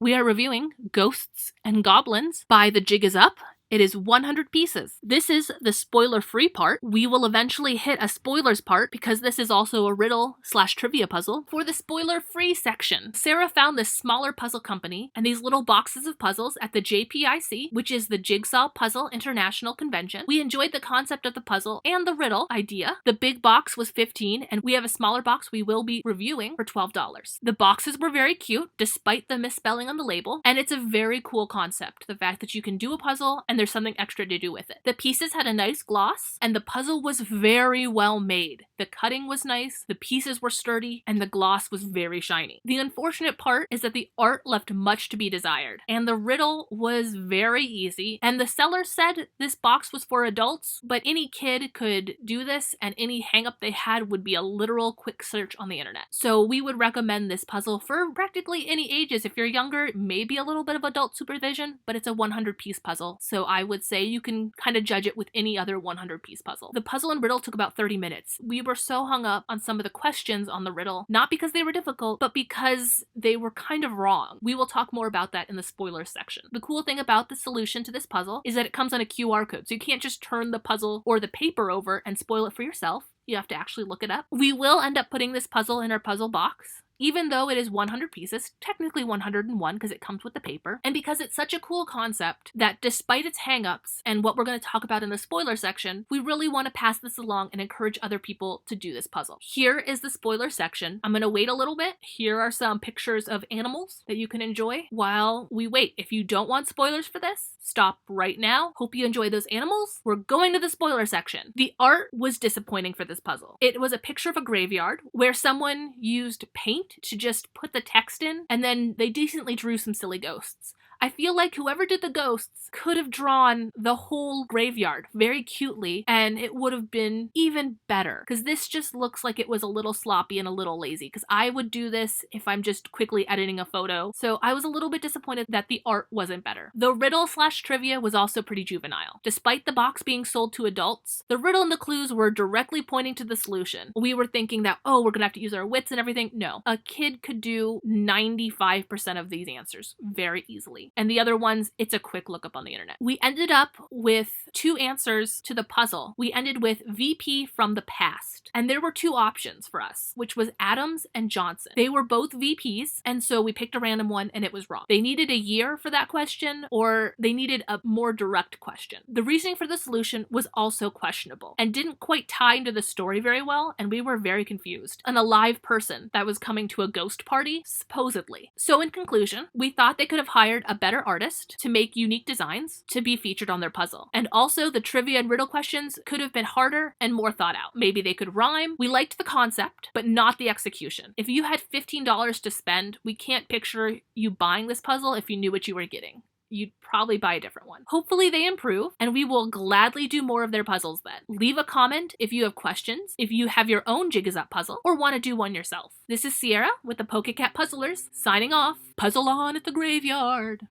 We are reviewing Ghosts and Goblins by The Jig Is Up. It is 100 pieces. This is the spoiler-free part. We will eventually hit a spoilers part because this is also a riddle/trivia puzzle. For the spoiler-free section, Sarah found this smaller puzzle company and these little boxes of puzzles at the JPIC, which is the Jigsaw Puzzle International Convention. We enjoyed the concept of the puzzle and the riddle idea. The big box was $15, and we have a smaller box we will be reviewing for $12. The boxes were very cute, despite the misspelling on the label, and it's a very cool concept. The fact that you can do a puzzle and there's something extra to do with it. The pieces had a nice gloss, and the puzzle was very well made. The cutting was nice, the pieces were sturdy, and the gloss was very shiny. The unfortunate part is that the art left much to be desired, and the riddle was very easy, and the seller said this box was for adults, but any kid could do this, and any hang-up they had would be a literal quick search on the internet. So we would recommend this puzzle for practically any ages. If you're younger, maybe a little bit of adult supervision, but it's a 100-piece puzzle, so I would say you can kind of judge it with any other 100-piece puzzle. The puzzle and riddle took about 30 minutes. We were so hung up on some of the questions on the riddle, not because they were difficult, but because they were kind of wrong. We will talk more about that in the spoilers section. The cool thing about the solution to this puzzle is that it comes on a QR code, so you can't just turn the puzzle or the paper over and spoil it for yourself. You have to actually look it up. We will end up putting this puzzle in our puzzle box. Even though it is 100 pieces, technically 101 because it comes with the paper, and because it's such a cool concept that despite its hang-ups and what we're going to talk about in the spoiler section, we really want to pass this along and encourage other people to do this puzzle. Here is the spoiler section. I'm going to wait a little bit. Here are some pictures of animals that you can enjoy while we wait. If you don't want spoilers for this, stop right now. Hope you enjoy those animals. We're going to the spoiler section. The art was disappointing for this puzzle. It was a picture of a graveyard where someone used paint to just put the text in, and then they decently drew some silly ghosts. I feel like whoever did the ghosts could have drawn the whole graveyard very cutely, and it would have been even better, because this just looks like it was a little sloppy and a little lazy, because I would do this if I'm just quickly editing a photo, so I was a little bit disappointed that the art wasn't better. The riddle/trivia was also pretty juvenile. Despite the box being sold to adults, the riddle and the clues were directly pointing to the solution. We were thinking that, oh, we're gonna have to use our wits and everything. No, a kid could do 95% of these answers very easily. And the other ones, it's a quick look up on the internet. We ended up with 2 answers to the puzzle. We ended with VP from the past. And there were 2 options for us, which was Adams and Johnson. They were both VPs, and so we picked a random one and it was wrong. They needed a year for that question, or they needed a more direct question. The reasoning for the solution was also questionable and didn't quite tie into the story very well, and we were very confused. An alive person that was coming to a ghost party, supposedly. So in conclusion, we thought they could have hired a better artist to make unique designs to be featured on their puzzle. And also the trivia and riddle questions could have been harder and more thought out. Maybe they could rhyme. We liked the concept, but not the execution. If you had $15 to spend, we can't picture you buying this puzzle if you knew what you were getting. You'd probably buy a different one. Hopefully they improve, and we will gladly do more of their puzzles then. Leave a comment if you have questions, if you have your own Jig Is Up puzzle, or want to do one yourself. This is Sierra with the PokeCat Puzzlers, signing off. Puzzle on at the graveyard.